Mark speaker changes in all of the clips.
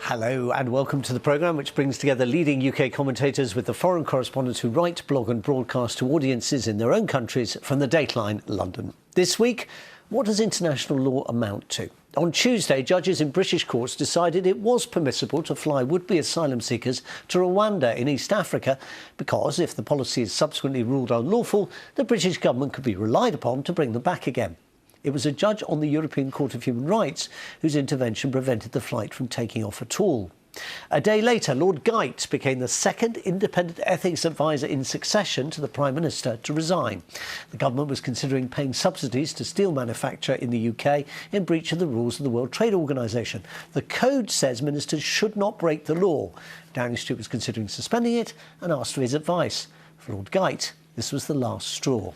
Speaker 1: Hello and welcome to the programme which brings together leading UK commentators with the foreign correspondents who write, blog and broadcast to audiences in their own countries from the Dateline London. This week, what does international law amount to? On Tuesday, judges in British courts decided it was permissible to fly would-be asylum seekers to Rwanda in East Africa because if the policy is subsequently ruled unlawful, the British government could be relied upon to bring them back again. It was a judge on the European Court of Human Rights whose intervention prevented the flight from taking off at all. A day later, Lord Geit became the second independent ethics advisor in succession to the Prime Minister to resign. The government was considering paying subsidies to steel manufacture in the UK in breach of the rules of the World Trade Organization. The code says ministers should not break the law. Downing Street was considering suspending it and asked for his advice. For Lord Geit, this was the last straw.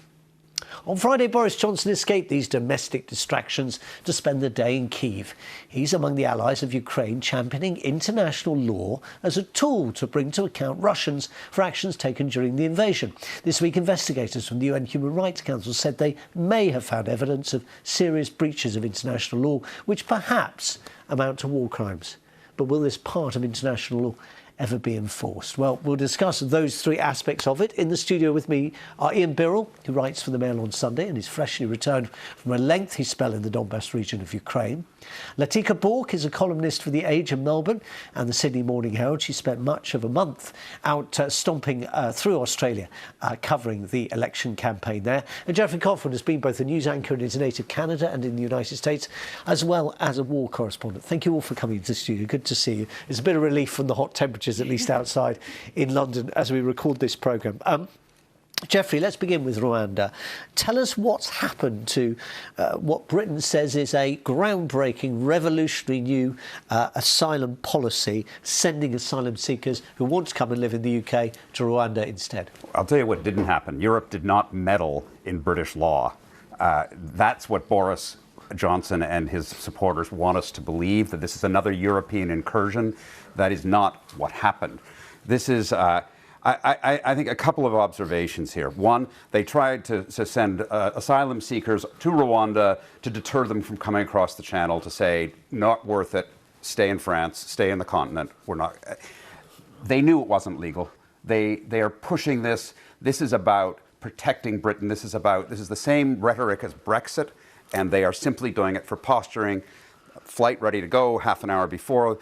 Speaker 1: On Friday, Boris Johnson escaped these domestic distractions to spend the day in Kyiv. He's among the allies of Ukraine championing international law as a tool to bring to account Russians for actions taken during the invasion. This week, investigators from the UN Human Rights Council said they may have found evidence of serious breaches of international law, which perhaps amount to war crimes. But will this part of international law ever be enforced? Well, we'll discuss those three aspects of it. In the studio with me are Ian Birrell, who writes for the Mail on Sunday and is freshly returned from a lengthy spell in the Donbass region of Ukraine. Latika Bork is a columnist for The Age in Melbourne and the Sydney Morning Herald. She spent much of a month out stomping through Australia, covering the election campaign there. And Geoffrey Coughlin has been both a news anchor in his native Canada and in the United States, as well as a war correspondent. Thank you all for coming to the studio. Good to see you. It's a bit of relief from the hot temperatures, at least outside in London, as we record this programme. Geoffrey, let's begin with Rwanda. Tell us what's happened to what Britain says is a groundbreaking, revolutionary new asylum policy, sending asylum seekers who want to come and live in the UK to Rwanda instead.
Speaker 2: I'll tell you what didn't happen. Europe did not meddle in British law. That's what Boris Johnson and his supporters want us to believe, that this is another European incursion. That is not what happened. This is... I think a couple of observations here. One, they tried to send asylum seekers to Rwanda to deter them from coming across the channel, to say, not worth it, stay in France, stay in the continent. We're not. They knew it wasn't legal. They are pushing this. This is about protecting Britain. This is the same rhetoric as Brexit, and they are simply doing it for posturing. Flight ready to go half an hour before.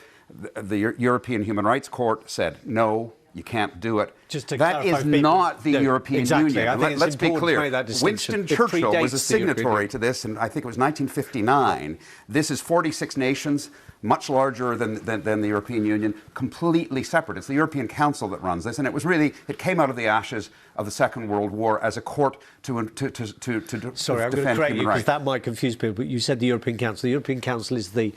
Speaker 2: The European Human Rights Court said, no, you can't do it.
Speaker 1: Just to
Speaker 2: that is not the European Union. Let's be clear. Winston Churchill was a signatory to this, and I think it was 1959. This is 46 nations, much larger than the European Union, completely separate. It's the European Council that runs this, and it came out of the ashes of the Second World War as a court to
Speaker 1: Sorry, I'm going to correct you because that might confuse people, but you said the European Council. The European Council is the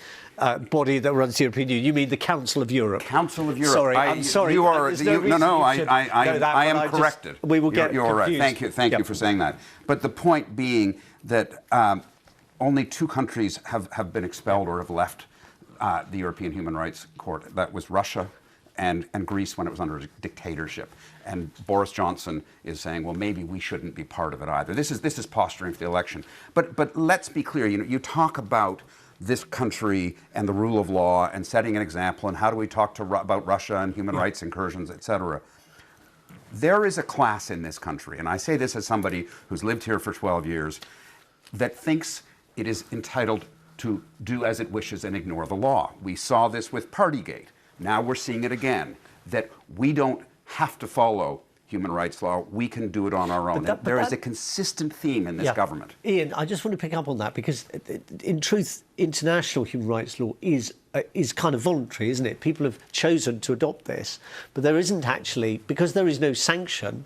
Speaker 1: body that runs the European Union. You mean the Council of Europe?
Speaker 2: Council of Europe.
Speaker 1: Sorry, I'm sorry.
Speaker 2: You are. I am corrected.
Speaker 1: We will get
Speaker 2: You're right. Thank you. Thank you for saying that. But the point being that only two countries have been expelled or have left the European Human Rights Court. That was Russia and Greece when it was under a dictatorship. And Boris Johnson is saying, well, maybe we shouldn't be part of it either. This is posturing for the election. But let's be clear. You talk about this country and the rule of law and setting an example, and how do we talk about Russia and human rights incursions, etc. There is a class in this country, and I say this as somebody who's lived here for 12 years, that thinks it is entitled to do as it wishes and ignore the law. We saw this with Partygate. Now we're seeing it again, that we don't have to follow human rights law. We can do it on our own. There is a consistent theme in this government.
Speaker 1: Ian, I just want to pick up on that because, in truth, international human rights law is kind of voluntary, isn't it? People have chosen to adopt this, but there isn't actually, because there is no sanction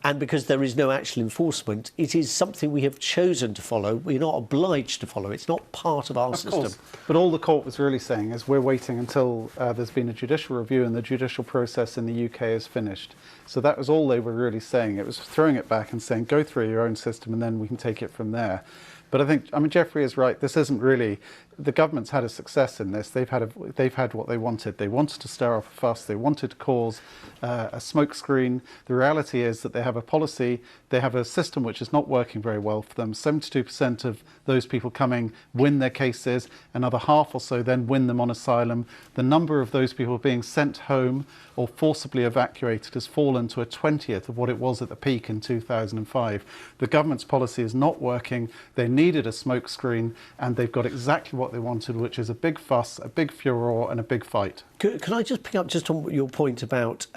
Speaker 1: and because there is no actual enforcement, it is something we have chosen to follow. We're not obliged to follow. It's not part of our system.
Speaker 3: Course. But all the court was really saying is we're waiting until there's been a judicial review and the judicial process in the UK is finished. So that was all they were really saying. It was throwing it back and saying, go through your own system and then we can take it from there. But I think, Geoffrey is right. This isn't really, the government's had a success in this. They've had what they wanted. They wanted to stir up a fuss. They wanted to cause a smokescreen. The reality is that they have a policy, they have a system which is not working very well for them. 72% of those people coming win their cases. Another half or so then win them on asylum. The number of those people being sent home or forcibly evacuated has fallen to a 20th of what it was at the peak in 2005. The government's policy is not working. They needed a smokescreen, and they've got exactly what they wanted, which is a big fuss, a big furore, and a big fight.
Speaker 1: Can I just pick up just on your point about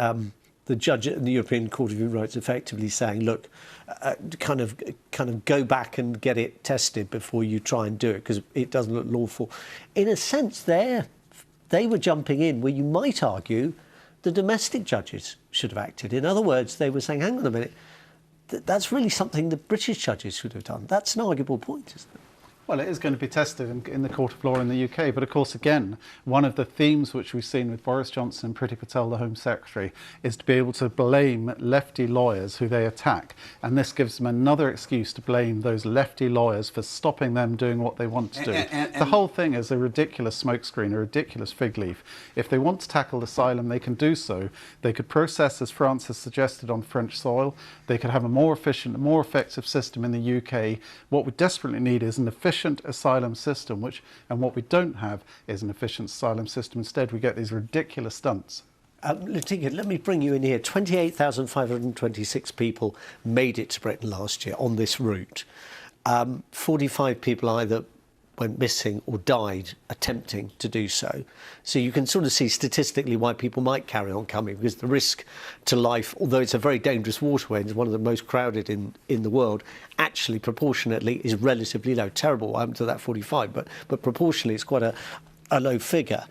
Speaker 1: the judge at the European Court of Human Rights effectively saying, look, kind of go back and get it tested before you try and do it, because it doesn't look lawful. In a sense, they were jumping in where you might argue the domestic judges should have acted. In other words, they were saying, hang on a minute, that's really something the British judges should have done. That's an arguable point, isn't it?
Speaker 3: Well, it is going to be tested in the Court of Law in the UK. But of course, again, one of the themes which we've seen with Boris Johnson and Priti Patel, the Home Secretary, is to be able to blame lefty lawyers who they attack. And this gives them another excuse to blame those lefty lawyers for stopping them doing what they want to do. The whole thing is a ridiculous smokescreen, a ridiculous fig leaf. If they want to tackle asylum, they can do so. They could process, as France has suggested, on French soil. They could have a more efficient, more effective system in the UK. What we desperately need is an efficient asylum system, and what we don't have is an efficient asylum system. Instead, we get these ridiculous stunts.
Speaker 1: Latika, let me bring you in here. 28,526 people made it to Britain last year on this route. 45 people either went missing or died attempting to do so. So you can sort of see statistically why people might carry on coming, because the risk to life, although it's a very dangerous waterway and it's one of the most crowded in the world, actually proportionately is relatively low. Terrible what happened to that 45, but proportionally it's quite a low figure.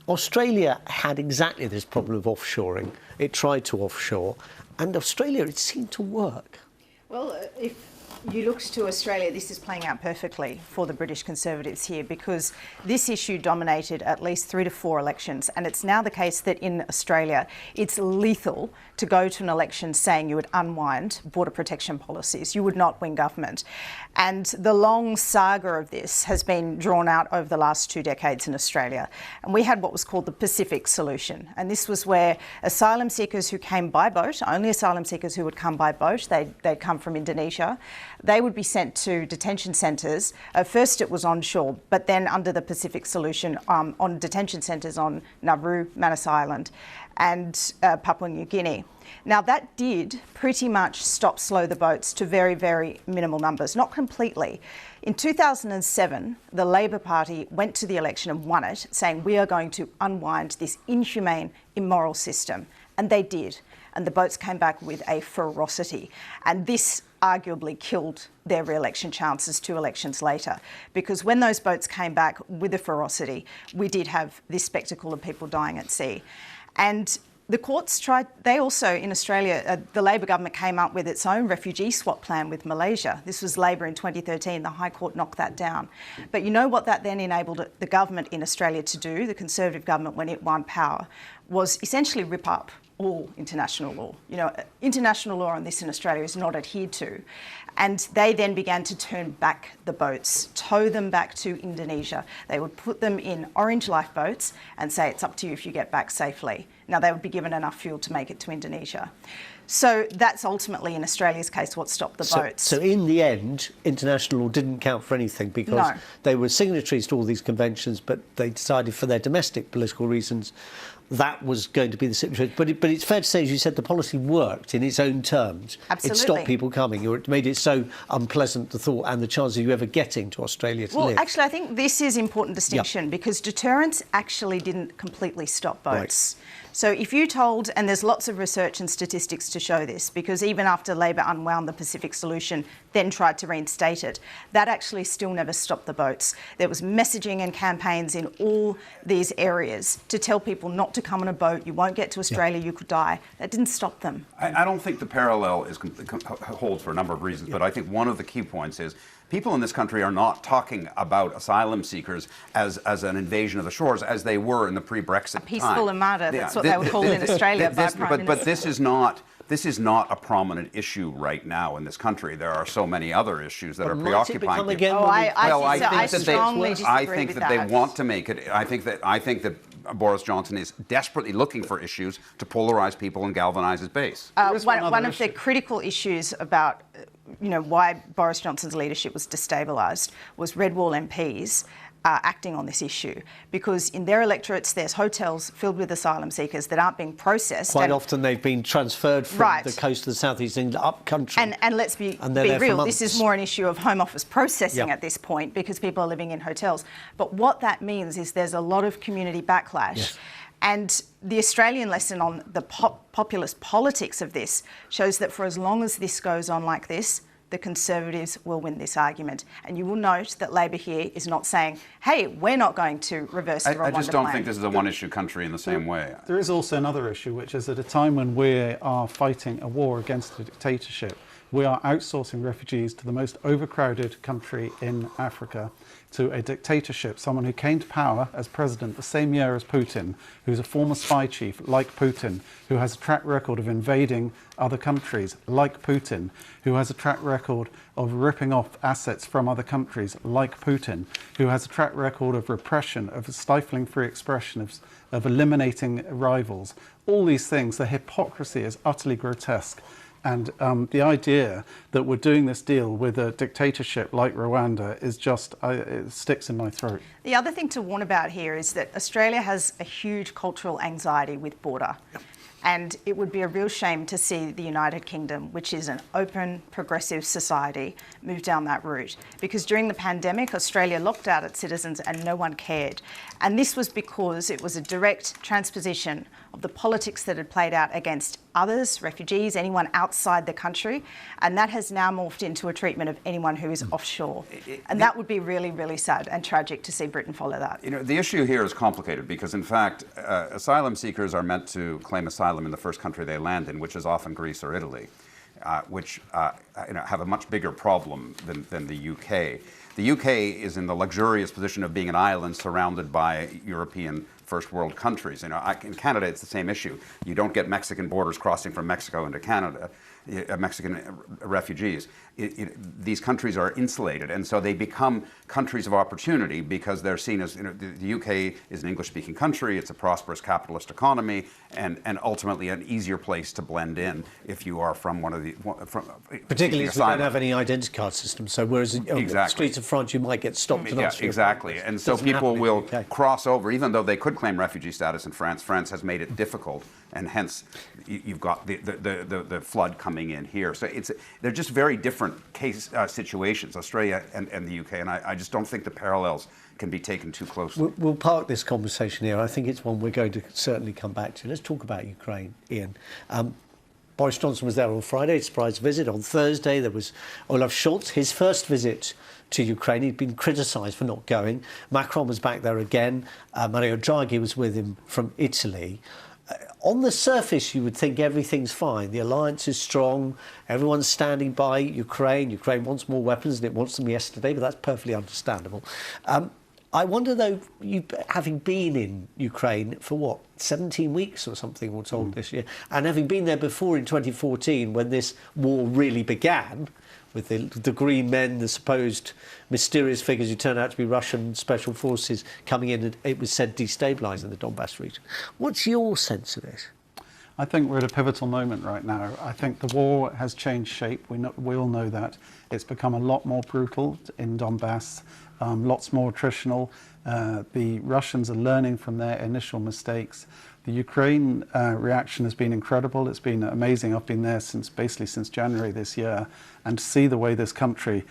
Speaker 1: Australia had exactly this problem of offshoring. It tried to offshore, and Australia, it seemed to work.
Speaker 4: Well, if you look to Australia, this is playing out perfectly for the British Conservatives here, because this issue dominated at least 3 to 4 elections, and it's now the case that in Australia it's lethal to go to an election saying you would unwind border protection policies. You would not win government. And the long saga of this has been drawn out over the last 2 decades in Australia. And we had what was called the Pacific Solution. And this was where asylum seekers who came by boat, only asylum seekers who would come by boat, they'd come from Indonesia, they would be sent to detention centres. First it was onshore, but then under the Pacific Solution on detention centres on Nauru, Manus Island and Papua New Guinea. Now that did pretty much slow the boats to very, very minimal numbers, not completely. In 2007, the Labor Party went to the election and won it, saying we are going to unwind this inhumane, immoral system. And they did. And the boats came back with a ferocity. And this arguably killed their re-election chances 2 elections later. Because when those boats came back with a ferocity, we did have this spectacle of people dying at sea. And the courts tried, they also, in Australia, the Labor government came up with its own refugee swap plan with Malaysia. This was Labor in 2013. The High Court knocked that down. But you know what that then enabled the government in Australia to do, the Conservative government, when it won power, was essentially rip up all international law. You know, international law on this in Australia is not adhered to. And they then began to turn back the boats, tow them back to Indonesia. They would put them in orange lifeboats and say, it's up to you if you get back safely. Now, they would be given enough fuel to make it to Indonesia. So that's ultimately, in Australia's case, what stopped the boats.
Speaker 1: So in the end, international law didn't count for anything, because they were signatories to all these conventions, but they decided for their domestic political reasons that was going to be the situation. But it's fair to say, as you said, the policy worked in its own terms.
Speaker 4: Absolutely.
Speaker 1: It stopped people coming, or it made it so unpleasant, the thought and the chance of you ever getting to Australia to live.
Speaker 4: Well, actually, I think this is important distinction, because deterrence actually didn't completely stop boats. Right. So if you told, and there's lots of research and statistics to show this, because even after Labor unwound the Pacific Solution, then tried to reinstate it, that actually still never stopped the boats. There was messaging and campaigns in all these areas to tell people not to come on a boat, you won't get to Australia, you could die. That didn't stop them.
Speaker 2: I don't think the parallel holds for a number of reasons, but I think one of the key points is people in this country are not talking about asylum seekers as an invasion of the shores, as they were in the pre-Brexit time.
Speaker 4: A peaceful armada, that's what they were called in Australia by Prime Minister.
Speaker 2: But this is not this is not a prominent issue right now in this country. There are so many other issues that are
Speaker 1: Might it become
Speaker 2: preoccupying
Speaker 1: again
Speaker 2: people.
Speaker 4: I strongly disagree
Speaker 2: I think
Speaker 4: with
Speaker 2: that they
Speaker 4: that.
Speaker 2: want to make it. I think that Boris Johnson is desperately looking for issues to polarize people and galvanize his base.
Speaker 4: One of the critical issues about why Boris Johnson's leadership was destabilised was Red Wall MPs acting on this issue, because in their electorates there's hotels filled with asylum seekers that aren't being processed.
Speaker 1: Quite often they've been transferred from the coast of the southeast England up country.
Speaker 4: And let's be real, this is more an issue of Home Office processing at this point, because people are living in hotels. But what that means is there's a lot of community backlash.
Speaker 1: Yes.
Speaker 4: And the Australian lesson on the populist politics of this shows that for as long as this goes on like this, the Conservatives will win this argument. And you will note that Labor here is not saying, hey, we're not going to reverse the Rwanda plan.
Speaker 2: I just don't think this is a one-issue country in the same way.
Speaker 3: There is also another issue, which is at a time when we are fighting a war against a dictatorship, we are outsourcing refugees to the most overcrowded country in Africa, to a dictatorship, someone who came to power as president the same year as Putin, who's a former spy chief like Putin, who has a track record of invading other countries like Putin, who has a track record of ripping off assets from other countries like Putin, who has a track record of repression, of stifling free expression, of eliminating rivals. All these things, the hypocrisy is utterly grotesque. And the idea that we're doing this deal with a dictatorship like Rwanda is just, it sticks in my throat.
Speaker 4: The other thing to warn about here is that Australia has a huge cultural anxiety with border. Yep. And it would be a real shame to see the United Kingdom, which is an open, progressive society, move down that route. Because during the pandemic, Australia locked out its citizens and no one cared. And this was because it was a direct transposition of the politics that had played out against others, refugees, anyone outside the country. And that has now morphed into a treatment of anyone who is offshore. And that would be really, really sad and tragic to see Britain follow that.
Speaker 2: The issue here is complicated because, in fact, asylum seekers are meant to claim asylum in the first country they land in, which is often Greece or Italy, which have a much bigger problem than the UK. The UK is in the luxurious position of being an island surrounded by European first world countries. In Canada, it's the same issue. You don't get Mexican borders crossing from Mexico into Canada, Mexican refugees. These countries are insulated, and so they become countries of opportunity because they're seen as, the UK is an English-speaking country, it's a prosperous capitalist economy, and ultimately an easier place to blend in if you are from one of the...
Speaker 1: Particularly if we don't have any identity card system, so whereas on the streets of France you might get stopped and asked for
Speaker 2: exactly, and so people will cross over, even though they could claim refugee status in France. France has made it difficult, and hence you've got the flood coming in here. So they're just very different situations, Australia and the UK, and I just don't think the parallels can be taken too closely.
Speaker 1: We'll park this conversation here. I think it's one we're going to certainly come back to. Let's talk about Ukraine, Ian. Boris Johnson was there on Friday, a surprise visit. On Thursday, there was Olaf Scholz, his first visit to Ukraine. He'd been criticised for not going. Macron was back there again. Mario Draghi was with him from Italy. On the surface, you would think everything's fine. The alliance is strong. Everyone's standing by Ukraine. Ukraine wants more weapons and it wants them yesterday, but that's perfectly understandable. I wonder, though, you having been in Ukraine for 17 weeks or something, we're told this year, and having been there before in 2014 when this war really began, with the green men, the supposed mysterious figures who turned out to be Russian special forces coming in, and it was said destabilising the Donbass region. What's your sense of this?
Speaker 3: I think we're at a pivotal moment right now. I think the war has changed shape. We all know that. It's become a lot more brutal in Donbass, lots more attritional. The Russians are learning from their initial mistakes. The Ukraine reaction has been incredible. It's been amazing. I've been there basically since January this year, and to see the way this country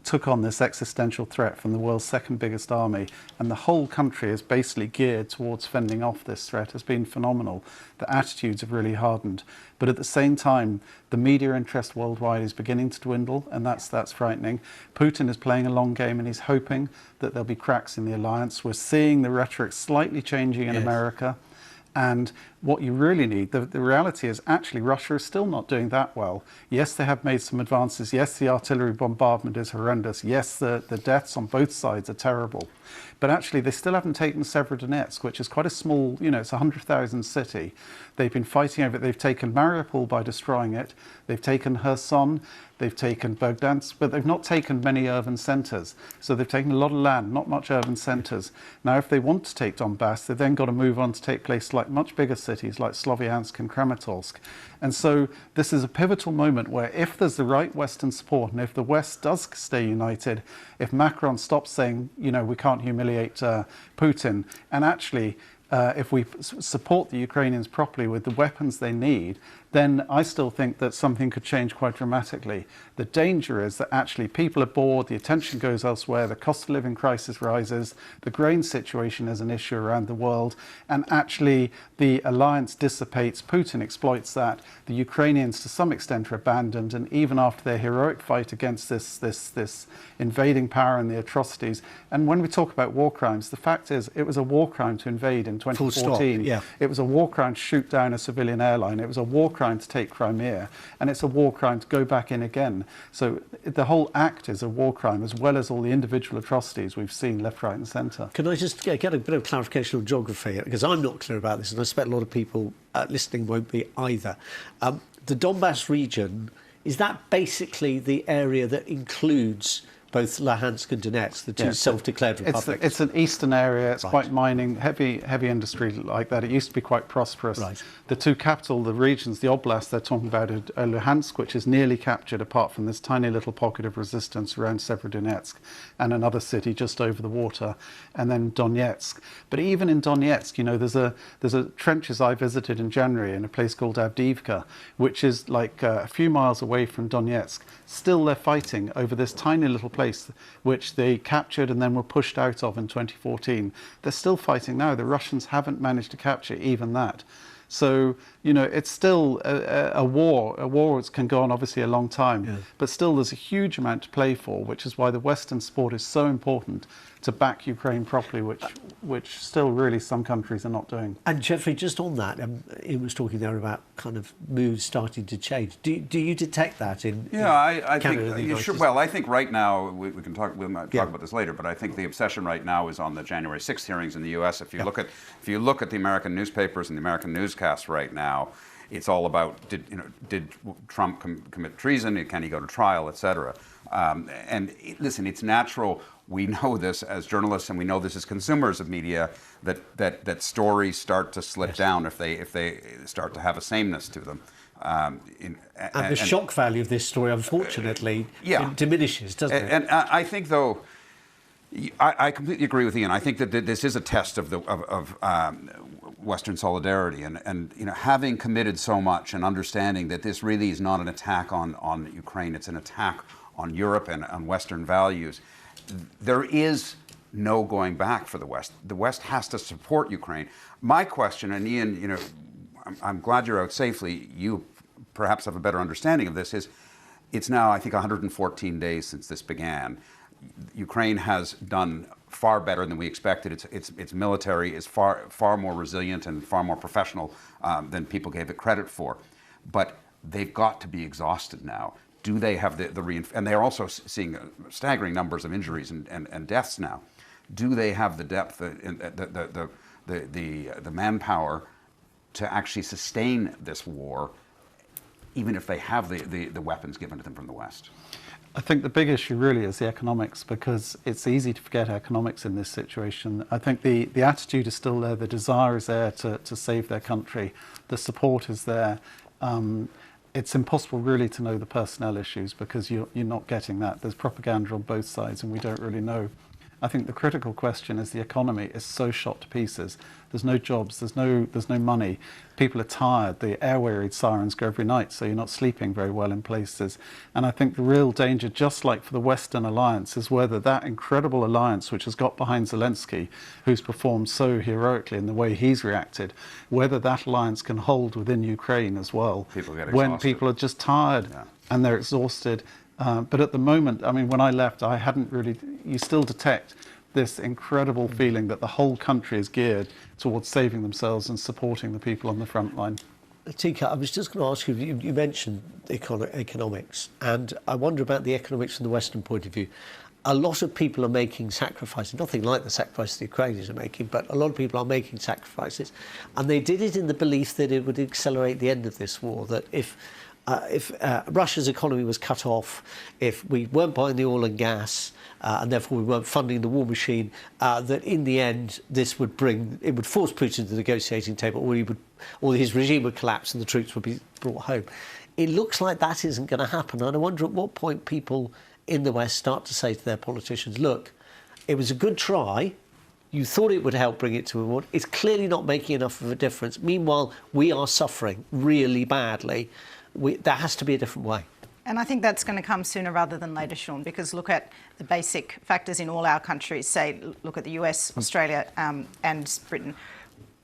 Speaker 3: took on this existential threat from the world's second biggest army, and the whole country is basically geared towards fending off this threat, has been phenomenal. The attitudes have really hardened. But at the same time, the media interest worldwide is beginning to dwindle, and that's frightening. Putin is playing a long game, and he's hoping that there'll be cracks in the alliance. We're seeing the rhetoric slightly changing in America. And what you really need, the reality is actually Russia is still not doing that well. Yes, they have made some advances. Yes, the artillery bombardment is horrendous. Yes, the deaths on both sides are terrible. But actually, they still haven't taken Severodonetsk, which is quite a small, it's a 100,000 city. They've been fighting over it. They've taken Mariupol by destroying it. They've taken Kherson. They've taken Bogdansk, but they've not taken many urban centres. So they've taken a lot of land, not much urban centres. Now, if they want to take Donbass, they've then got to move on to take places like much bigger cities like Sloviansk and Kramatorsk. And so this is a pivotal moment where if there's the right Western support and if the West does stay united, if Macron stops saying, we can't humiliate Putin, and actually if we support the Ukrainians properly with the weapons they need, then I still think that something could change quite dramatically. The danger is that actually people are bored, the attention goes elsewhere, the cost of living crisis rises, the grain situation is an issue around the world, and actually the alliance dissipates, Putin exploits that, the Ukrainians to some extent are abandoned, and even after their heroic fight against this invading power and the atrocities, and when we talk about war crimes, the fact is it was a war crime to invade in 2014.
Speaker 1: Yeah.
Speaker 3: It was a war crime to shoot down a civilian airline. It was a war crime to take Crimea, and it's a war crime to go back in again. So the whole act is a war crime, as well as all the individual atrocities we've seen left, right and centre.
Speaker 1: Can I just get a bit of clarification on geography? Because I'm not clear about this, and I suspect a lot of people listening won't be either. The Donbass region, is that basically the area that includes both Luhansk and Donetsk, the two self-declared republics?
Speaker 3: It's an eastern area. It's
Speaker 1: Right.
Speaker 3: quite mining, heavy industry like that. It used to be quite prosperous.
Speaker 1: Right.
Speaker 3: The two capital, the regions, the oblasts they're talking about are Luhansk, which is nearly captured apart from this tiny little pocket of resistance around Severodonetsk, and another city just over the water, and then Donetsk. But even in Donetsk, there's a trenches I visited in January in a place called Avdiivka, which is like a few miles away from Donetsk. Still they're fighting over this tiny little place which they captured and then were pushed out of in 2014. They're still fighting now. The Russians haven't managed to capture even that. So, it's still a war. A war can go on obviously a long time, but still there's a huge amount to play for, which is why the Western support is so important to back Ukraine properly, which still really some countries are not doing.
Speaker 1: And Jeffrey, just on that, Ian was talking there about kind of moods starting to change. Do you detect that in
Speaker 2: I
Speaker 1: Canada?
Speaker 2: think sure. Well, I think right now we can talk. We might talk about this later, but I think the obsession right now is on the January 6th hearings in the U.S. If you look at the American newspapers and the American newscasts right now, it's all about did Trump commit treason? Can he go to trial, etc. Listen, it's natural. We know this as journalists, and we know this as consumers of media, that stories start to slip down if they start to have a sameness to them.
Speaker 1: And the shock value of this story, unfortunately, it diminishes, doesn't it?
Speaker 2: And I think, though, I completely agree with Ian. I think that this is a test of Western solidarity, and having committed so much and understanding that this really is not an attack on Ukraine, it's an attack on Europe and on Western values. There is no going back for the West. The West has to support Ukraine. My question, and Ian, I'm glad you're out safely. You perhaps have a better understanding of this. It's now, I think, 114 days since this began. Ukraine has done far better than we expected. Its military is far more resilient and far more professional than people gave it credit for. But they've got to be exhausted now. Do they have and they're also seeing staggering numbers of injuries and deaths now. Do they have the depth, the manpower to actually sustain this war, even if they have the weapons given to them from the West?
Speaker 3: I think the big issue really is the economics, because it's easy to forget economics in this situation. I think the attitude is still there, the desire is there to save their country, the support is there. It's impossible really to know the personnel issues because you're not getting that. There's propaganda on both sides and we don't really know. I think the critical question is the economy is so shot to pieces. There's no jobs, there's no money. People are tired, the air-wearied sirens go every night, so you're not sleeping very well in places. And I think the real danger, just like for the Western alliance, is whether that incredible alliance which has got behind Zelensky, who's performed so heroically in the way he's reacted, whether that alliance can hold within Ukraine as well.
Speaker 2: People get exhausted.
Speaker 3: When people are just tired and they're exhausted, But at the moment, I mean, when I left, I hadn't really, you still detect this incredible feeling that the whole country is geared towards saving themselves and supporting the people on the front line.
Speaker 1: Tika, I was just going to ask you, you mentioned economics, and I wonder about the economics from the Western point of view. A lot of people are making sacrifices, nothing like the sacrifices the Ukrainians are making, but a lot of people are making sacrifices, and they did it in the belief that it would accelerate the end of this war, that if Russia's economy was cut off, if we weren't buying the oil and gas, and therefore we weren't funding the war machine, that in the end it would force Putin to the negotiating table, or his regime would collapse and the troops would be brought home. It looks like that isn't going to happen, and I wonder at what point people in the West start to say to their politicians, look, it was a good try, you thought it would help bring it to a war, it's clearly not making enough of a difference. Meanwhile, we are suffering really badly. There has to be a different way.
Speaker 4: And I think that's going to come sooner rather than later, Sean, because look at the basic factors in all our countries. Say, look at the US, Australia and Britain.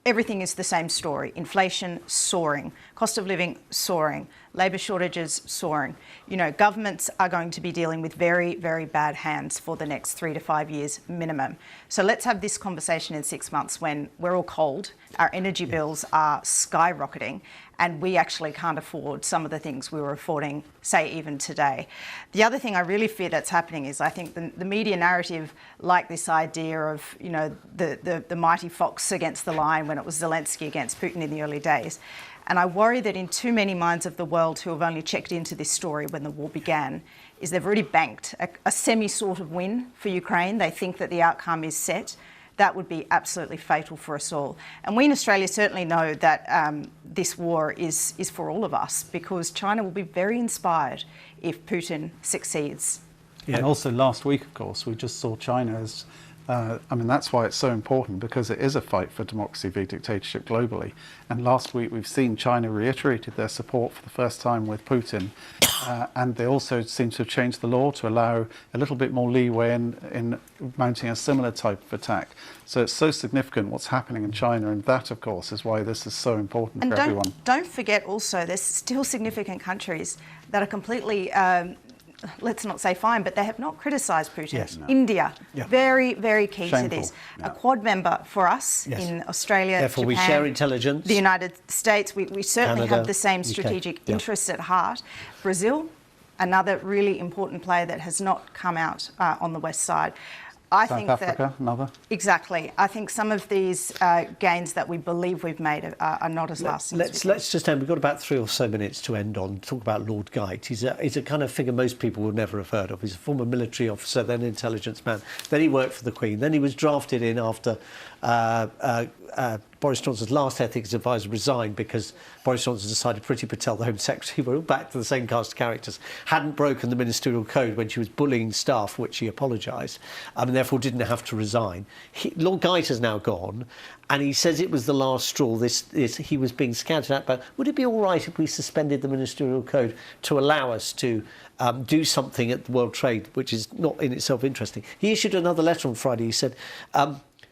Speaker 4: Everything is the same story. Inflation soaring, cost of living soaring, labour shortages soaring. You know, governments are going to be dealing with very, very bad hands for the next 3 to 5 years minimum. So let's have this conversation in 6 months when we're all cold, our energy bills are skyrocketing, and we actually can't afford some of the things we were affording, say, even today. The other thing I really fear that's happening is I think the media narrative, like this idea of, you know, the mighty fox against the lion when it was Zelensky against Putin in the early days. And I worry that in too many minds of the world who have only checked into this story when the war began, is they've already banked a semi-sort of win for Ukraine. They think that the outcome is set. That would be absolutely fatal for us all. And we in Australia certainly know that this war is for all of us, because China will be very inspired if Putin succeeds.
Speaker 3: Yeah. And also last week, of course, we just saw China as, I mean, that's why it's so important, because it is a fight for democracy v dictatorship globally. And last week we've seen China reiterated their support for the first time with Putin. And they also seem to have changed the law to allow a little bit more leeway in mounting a similar type of attack. So it's so significant what's happening in China, and that, of course, is why this is so important for everyone.
Speaker 4: Don't forget also, there's still significant countries that are completely, let's not say fine, but they have not criticised Putin.
Speaker 1: Yes. No.
Speaker 4: India,
Speaker 1: Yeah.
Speaker 4: very, very key
Speaker 3: Shameful.
Speaker 4: to this.
Speaker 2: Yeah.
Speaker 4: A Quad member for us in Australia,
Speaker 1: Therefore,
Speaker 4: Japan,
Speaker 1: we share intelligence.
Speaker 4: the United States. We certainly
Speaker 1: Canada,
Speaker 4: have the same
Speaker 1: UK.
Speaker 4: strategic
Speaker 1: Yeah.
Speaker 4: interests at heart. Brazil, another really important player that has not come out on the West side. I
Speaker 3: South
Speaker 4: think
Speaker 3: Africa, another.
Speaker 4: Exactly. I think some of these gains that we believe we've made are not as lasting.
Speaker 1: Let's just end. We've got about 3 or so minutes to end on. Talk about Lord Geit. He's a kind of figure most people would never have heard of. He's a former military officer, then intelligence man. Then he worked for the Queen. Then he was drafted in after Boris Johnson's last ethics advisor resigned because Boris Johnson decided Priti Patel, the Home Secretary, we're all back to the same cast of characters, hadn't broken the ministerial code when she was bullying staff, which he apologised, and therefore didn't have to resign. Lord Geit has now gone, and he says it was the last straw. He was being scouted at, but would it be all right if we suspended the ministerial code to allow us to do something at the World Trade, which is not in itself interesting? He issued another letter on Friday. He said,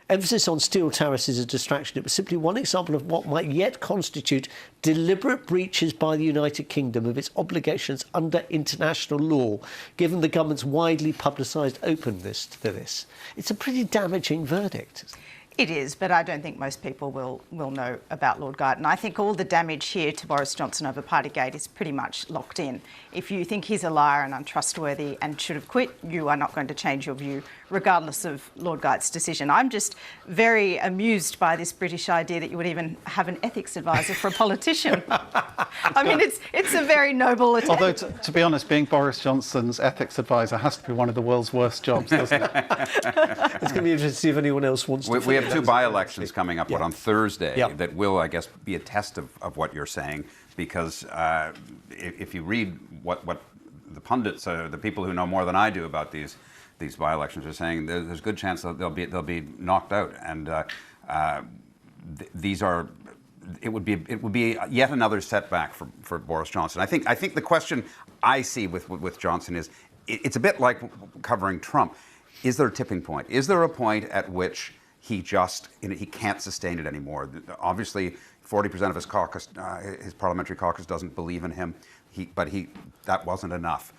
Speaker 1: emphasis on steel tariffs is a distraction. It was simply one example of what might yet constitute deliberate breaches by the United Kingdom of its obligations under international law, given the government's widely publicised openness to this. It's a pretty damaging verdict.
Speaker 4: It is, but I don't think most people will know about Lord Geit. And I think all the damage here to Boris Johnson over Partygate is pretty much locked in. If you think he's a liar and untrustworthy and should have quit, you are not going to change your view, regardless of Lord Geit's decision. I'm just very amused by this British idea that you would even have an ethics advisor for a politician. I mean, it's a very noble attempt.
Speaker 3: Although, to be honest, being Boris Johnson's ethics advisor has to be one of the world's worst jobs, doesn't it?
Speaker 1: It's going to be interesting to see if anyone else wants to.
Speaker 2: We have 2 by-elections coming up on Thursday that will, I guess, be a test of what you're saying, because if you read what the pundits, the people who know more than I do about these by-elections are saying, there's a good chance that they'll be knocked out, and these are. It would be yet another setback for Boris Johnson. I think the question I see with Johnson is, it's a bit like covering Trump. Is there a tipping point? Is there a point at which he can't sustain it anymore? Obviously, 40% of his caucus, his parliamentary caucus, doesn't believe in him. But that wasn't enough.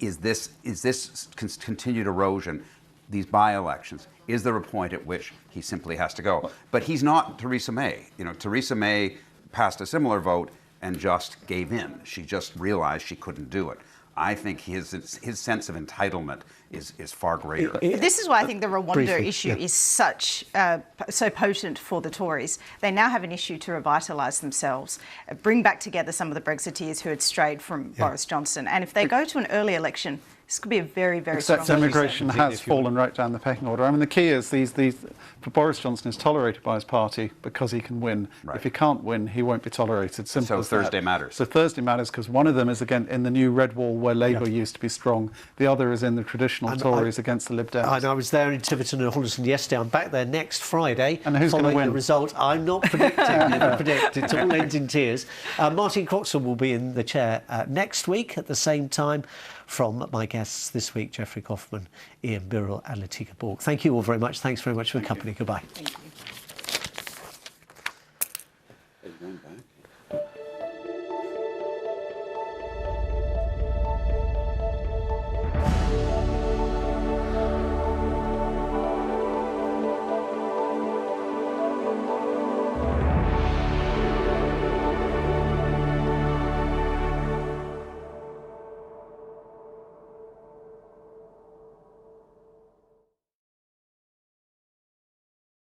Speaker 2: is this continued erosion, these by-elections, is there a point at which he simply has to go? But he's not Theresa May. You know, Theresa May passed a similar vote and just gave in. She just realized she couldn't do it. I think his sense of entitlement is far greater.
Speaker 4: This is why I think the Rwanda issue is so potent for the Tories. They now have an issue to revitalise themselves, bring back together some of the Brexiteers who had strayed from Boris Johnson. And if they go to an early election, this could be a very, very strong
Speaker 3: Except immigration has fallen right down the pecking order. I mean, the key is for Boris Johnson is tolerated by his party because he can win.
Speaker 2: Right.
Speaker 3: If he can't win, he won't be tolerated. Simple as
Speaker 2: Thursday
Speaker 3: that.
Speaker 2: matters.
Speaker 3: So Thursday matters because one of them is, again, in the new red wall where Labour used to be strong. The other is in the traditional Tories against the Lib Dems.
Speaker 1: And I was there in Tiverton and Holliston yesterday. I'm back there next Friday.
Speaker 3: And who's going to win?
Speaker 1: The result, I'm not predicting. Never predict. It all ends in tears. Martin Croxall will be in the chair next week at the same time. From my guests this week, Geoffrey Kaufman, Ian Birrell and Latika Borg. Thank you all very much. Thanks very much for the company. Goodbye.
Speaker 4: Thank you.